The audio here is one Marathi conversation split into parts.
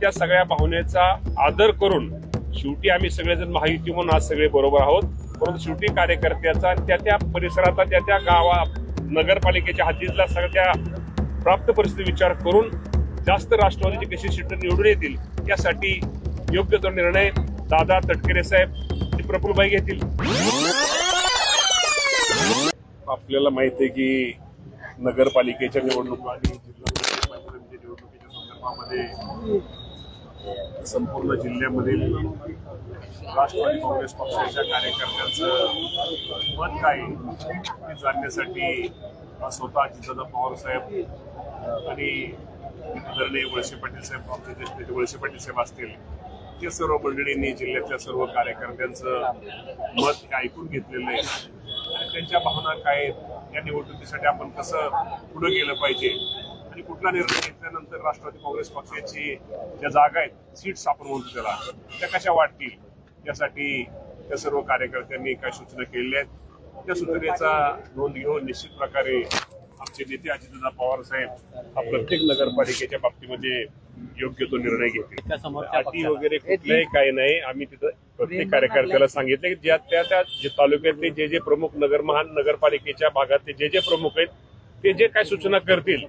त्या सगळ्या भावनेचा आदर करून शेवटी आम्ही सगळेजण महायुती म्हणून आज सगळे बरोबर आहोत, परंतु शेवटी कार्यकर्त्याचा आणि त्या परिसराचा त्या गावा नगरपालिकेच्या हद्दीतला सगळ्या प्राप्त परिस्थिती विचार करून जास्त राष्ट्रवादीचे कशी सीट निवडून येतील यासाठी योग्य तो निर्णय दादा तटकरे साहेब आणि प्रफुल्लभाई घेतील। आपल्याला माहिती आहे की नगरपालिकेच्या निवडणुका आणि जिल्हा परिषदेच्या निवडणुकीच्या संदर्भामध्ये संपूर्ण जिल्ह्यामधील राष्ट्रवादी काँग्रेस पक्षाच्या कार्यकर्त्यांचं मत काय हे जाणण्यासाठी स्वतः अजितदादा पवार साहेब आणि आदरणीय वळसे पाटील साहेब, आमचे ज्येष्ठ नेते वळसे पाटील साहेब असतील, या सर्व मंडळींनी जिल्ह्यातल्या सर्व कार्यकर्त्यांचं मत ऐकून घेतलेलं आहे आणि त्यांच्या भावना काय आहेत, या निवडणुकीसाठी आपण कसं पुढे गेलं पाहिजे आणि कुठला निर्णय घेतल्यानंतर राष्ट्रवादी काँग्रेस पक्षाची ज्या जागा आहेत, सीट्स आपण म्हणतो त्याला, त्या कशा वाटतील यासाठी त्या सर्व कार्यकर्त्यांनी काय सूचना केलेल्या आहेत। त्या सूचनेचा नोंद घेऊन निश्चित प्रकारे आमचे नेते अजितदादा पवार साहेब हा प्रत्येक नगरपालिकेच्या बाबतीमध्ये योग्य तो निर्णय घेतील। अटी वगैरे कुठल्याही काही नाही। आम्ही तिथं प्रत्येक कार्यकर्त्याला सांगितलं की त्या तालुक्यातले जे प्रमुख नगरपालिकेच्या भागातले जे प्रमुख आहेत ते जे काय सूचना करतील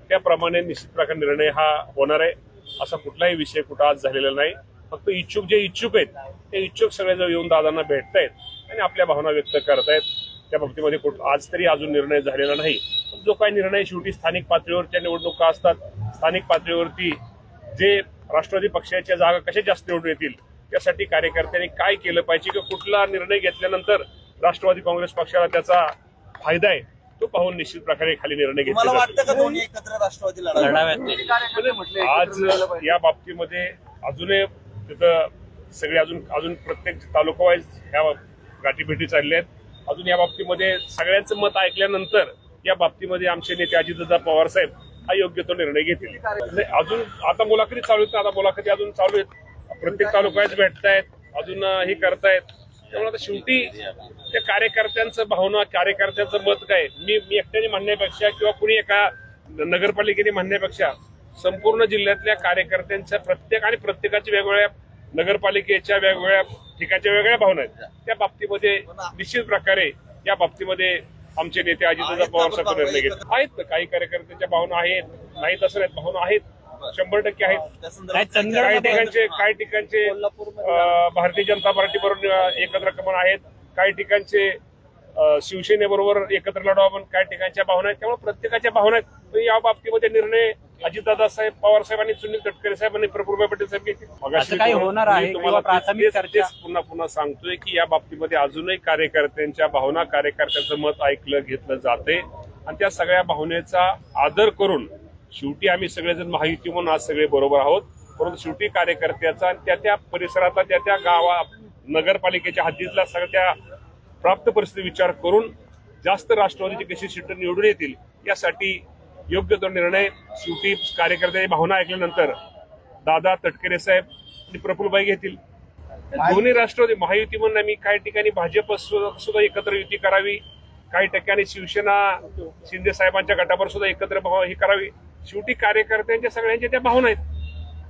त्याप्रमाणे निश्चित प्रकारे निर्णय हा होणार आहे। असा कुठलाही विषय कुठं आज झालेला नाही। फक्त जे इच्छुक आहेत ते इच्छुक सगळेजण येऊन दादांना भेटतायत आणि आपल्या भावना व्यक्त करतायत। त्या बाबतीमध्ये आज तरी अजून निर्णय झालेला नाही। जो काही निर्णय शेवटी स्थानिक पातळीवरच्या निवडणुका असतात, स्थानिक पातळीवरती जे राष्ट्रवादी पक्षाच्या जागा कशा जास्त निवडून येतील त्यासाठी कार्यकर्त्यांनी काय केलं पाहिजे किंवा कुठला निर्णय घेतल्यानंतर राष्ट्रवादी काँग्रेस पक्षाला त्याचा फायदा आहे तो पाहून निश्चित प्रकारे खाली निर्णय घेतला आज या बाबतीमध्ये अजूनही तिथं सगळे अजून प्रत्येक तालुका वाईज ह्या गाठीभेटी चालल्या आहेत। अजून या बाबतीमध्ये सगळ्यांचं मत ऐकल्यानंतर या बाबतीमध्ये आमचे नेते अजितदादा पवार साहेब हा योग्य तो निर्णय घेतील। अजून आता मुलाखती चालू आहेत, आता मुलाखती अजून चालू आहेत, प्रत्येक तालुक्यात भेटतायत, अजून हे करतायत। त्यामुळे आता शेवटी त्या कार्यकर्त्यांचं भावना, कार्यकर्त्यांचं मत काय मी एकट्याने म्हणण्यापेक्षा किंवा कुणी एका नगरपालिकेने म्हणण्यापेक्षा संपूर्ण जिल्ह्यातल्या कार्यकर्त्यांच्या प्रत्येकाच्या वेगवेगळ्या नगरपालिकेच्या वेगवेगळ्या ठिकाणच्या वेगळ्या भावना आहेत। त्या बाबतीमध्ये निश्चित प्रकारे या बाबतीमध्ये आमचे नेते अजितदादा पवार साहेब निर्णय घेत आहेत। काही कार्यकर्त्यांच्या भावना आहेत, नाही तसं नाहीत, भावना आहेत, 100% आहेत। काही ठिकाणचे भारतीय जनता पार्टी बरोबर एकत्र कमन आहेत, काही ठिकाणचे शिवसेनेबरोबर एकत्र लढावं पण काही ठिकाणच्या भावना आहेत। त्यामुळे प्रत्येकाच्या भावना आहेत। या बाबतीमध्ये निर्णय अजितदादा साहेब, पवार साहेब आणि सुनील तटकरे साहेब आणि प्रफुल्लभाई पटेल साहेब घेतील। तुम्हाला पुन्हा सांगतोय की या बाबतीमध्ये अजूनही कार्यकर्त्यांच्या भावना, कार्यकर्त्यांचं मत ऐकलं घेतलं जाते आणि त्या सगळ्या भावनेचा आदर करून शेवटी आम्ही सगळेजण महायुती म्हणून आज सगळे बरोबर आहोत, परंतु शेवटी कार्यकर्त्याचा आणि त्या परिसराचा त्या गावा नगरपालिकेच्या हद्दीतला सगळ्या प्राप्त परिस्थिती विचार करून जास्त राष्ट्रवादीची कशी सीट निवडून येतील यासाठी योग्य तो निर्णय शेवटी कार्यकर्त्यांची भावना ऐकल्यानंतर दादा तटकरे साहेब आणि प्रफुल्लभाई घेतील। दोन्ही राष्ट्रवादी महायुती म्हणून आम्ही काही ठिकाणी भाजप सुद्धा एकत्र युती करावी, काही ठिकाणी शिवसेना शिंदे साहेबांच्या गटावर सुद्धा एकत्र ही करावी। शेवटी कार्यकर्त्यांच्या सगळ्यांच्या त्या भावना आहेत,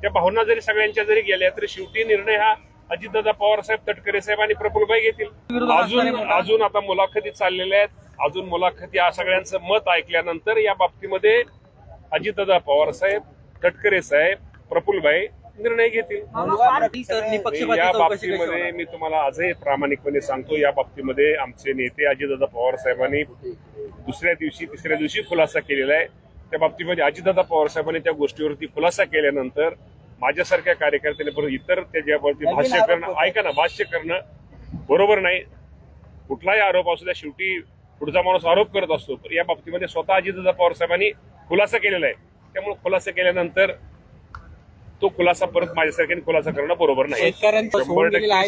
त्या भावना जरी सगळ्यांच्या जरी गेल्या तरी शेवटी निर्णय हा अजितदादा पवार साहेब, तटकरे साहेब आणि प्रफुल्लभाई घेतील। अजून आता मुलाखती चाललेल्या आहेत, अजून मुलाखती या सगळ्यांचं मत ऐकल्यानंतर या बाबतीमध्ये अजितदादा पवार साहेब, तटकरे साहेब, प्रफुल्लभाई निर्णय घेतील। या बाबतीमध्ये मी तुम्हाला आजही प्रामाणिकपणे सांगतो, या बाबतीमध्ये आमचे नेते अजितदादा पवार साहेबांनी दुसऱ्या दिवशी तिसऱ्या दिवशी खुलासा केलेला आहे। त्या बाबतीमध्ये अजितदादा पवार साहेबांनी त्या गोष्टीवरती खुलासा केल्यानंतर माझ्यासारख्या कार्यकर्त्यांनी परत इतर त्याच्यावरती भाष्य करणं बरोबर नाही। कुठलाही आरोप असू द्या, शेवटी पुढचा माणूस आरोप करत असतो, तर या बाबतीमध्ये स्वतः अजितदादा पवार साहेबांनी खुलासा केलेला आहे। त्यामुळे खुलासा केल्यानंतर तो खुलासा परत माझ्यासारख्याने खुलासा करणं बरोबर नाही।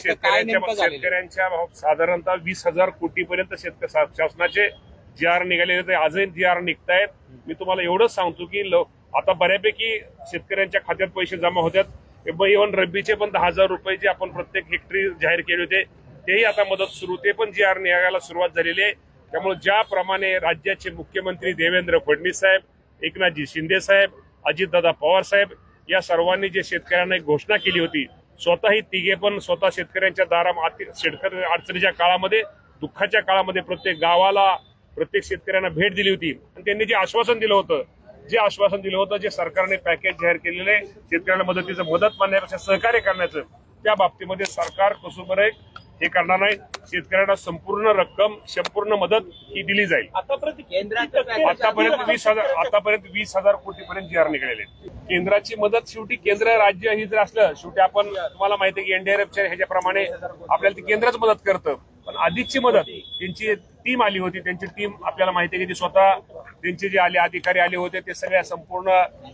शेतकऱ्यांच्या साधारणतः 20,000 कोटीपर्यंत शासनाचे GR निघालेले ते आजही GR निघतायत। मी तुम्हाला एवढंच सांगतो की आता बऱ्यापैकी शेतकऱ्यांच्या खात्यात पैसे जमा होतात। इव्हन रब्बीचे पण 10,000 रुपये जे आपण प्रत्येक हेक्टरी जाहीर केले होते तेही आता मदत सुरू होते, पण GR निघायला सुरुवात झालेली आहे। त्यामुळे ज्याप्रमाणे राज्याचे मुख्यमंत्री देवेंद्र फडणवीस साहेब, एकनाथजी शिंदे साहेब, अजितदादा पवार साहेब या सर्वांनी जे शेतकऱ्यांना एक घोषणा केली होती, स्वतः ही तिघे पण स्वतः शेतकऱ्यांच्या शेतकरी अडचणीच्या काळामध्ये, दुःखाच्या काळामध्ये प्रत्येक गावाला, प्रत्येक शेतकऱ्यांना भेट दिली होती आणि त्यांनी जे आश्वासन दिलं होतं, जे सरकारने पॅकेज जाहीर केलेले शेतकऱ्यांना मदत मानण्यापेक्षा सहकार्य करण्याचं, त्या बाबतीमध्ये सरकार कसोबरे हे करणार नाही. शेतकऱ्यांना संपूर्ण रक्कम, संपूर्ण मदत ही दिली जाईल. आतापर्यंत 20,000 कोटीपर्यंत जी आर निघालेले. केंद्राची मदत शेवटी केंद्र राज्य ही जर असलं, शेवटी आपण तुम्हाला माहिती आहे की एनडीआरएफच्या ह्याच्याप्रमाणे आपल्याला ती केंद्रच मदत करतं. पण अधिकची मदत त्यांची टीम आली होती, त्यांची टीम आपल्याला माहिती आहे की स्वतः त्यांचे जे अधिकारी आले होते ते सगळ्या संपूर्ण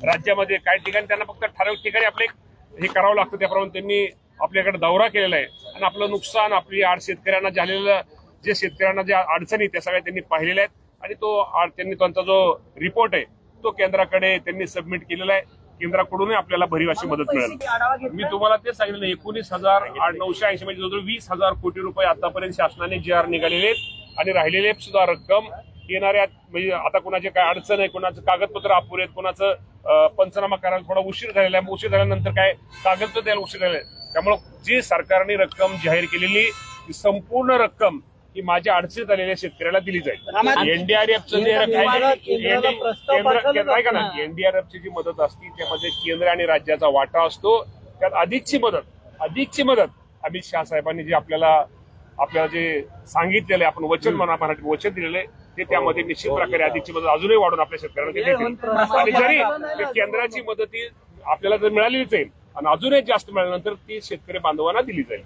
राज्यामध्ये काही ठिकाणी त्यांना फक्त ठराविक ठिकाणी आपले हे करावं लागतं, त्याप्रमाणे त्यांनी आपल्याकडे दौरा केलेला आहे आणि आपलं नुकसान, आपली शेतकऱ्यांना झालेलं, जे शेतकऱ्यांना ज्या अडचणी त्या सगळ्या त्यांनी पाहिलेल्या आहेत आणि त्यांनी त्यांचा जो रिपोर्ट आहे तो केंद्राकडे त्यांनी सबमिट केलेला आहे. केंद्राकडूनही आपल्याला भरीव अशी मदत मिळेल. मी तुम्हाला तेच सांगितलं, 19,980 म्हणजे जवळजवळ 20,000 कोटी रुपये आतापर्यंत शासनाने जी आर निघालेले आहेत आणि राहिलेले सुद्धा रक्कम येणाऱ्या, म्हणजे आता कोणाचे काय अडचण आहे, कोणाचं कागदपत्र अपुरे आहेत, कोणाचं पंचनामा करायला थोडा उशीर झालेला आहे, उशीर झाल्यानंतर काय कागदपत्र द्यायला उशीर झाले, त्यामुळे जी सरकारने रक्कम जाहीर केलेली संपूर्ण रक्कम ही माझ्या अडचणीत आलेल्या शेतकऱ्याला दिली जाईल. एनडीआरएफचं जे एनडीआरएफची जी मदत असते त्यामध्ये केंद्र आणि राज्याचा वाटा असतो. त्यात अधिकची मदत अमित शहा साहेबांनी जे आपल्याला जे सांगितलेलं आहे, आपण वचन मराठी वचन दिलेलं आहे, ते त्यामध्ये निश्चित प्रकारे अधिकची मदत अजूनही वाढून आपल्या शेतकऱ्यांना देतील. आणि जरी केंद्राची मदत ही आपल्याला जर मिळालीच आहे आणि अजूनही जास्त मिळाल्यानंतर ती शेतकरी बांधवांना दिली जाईल.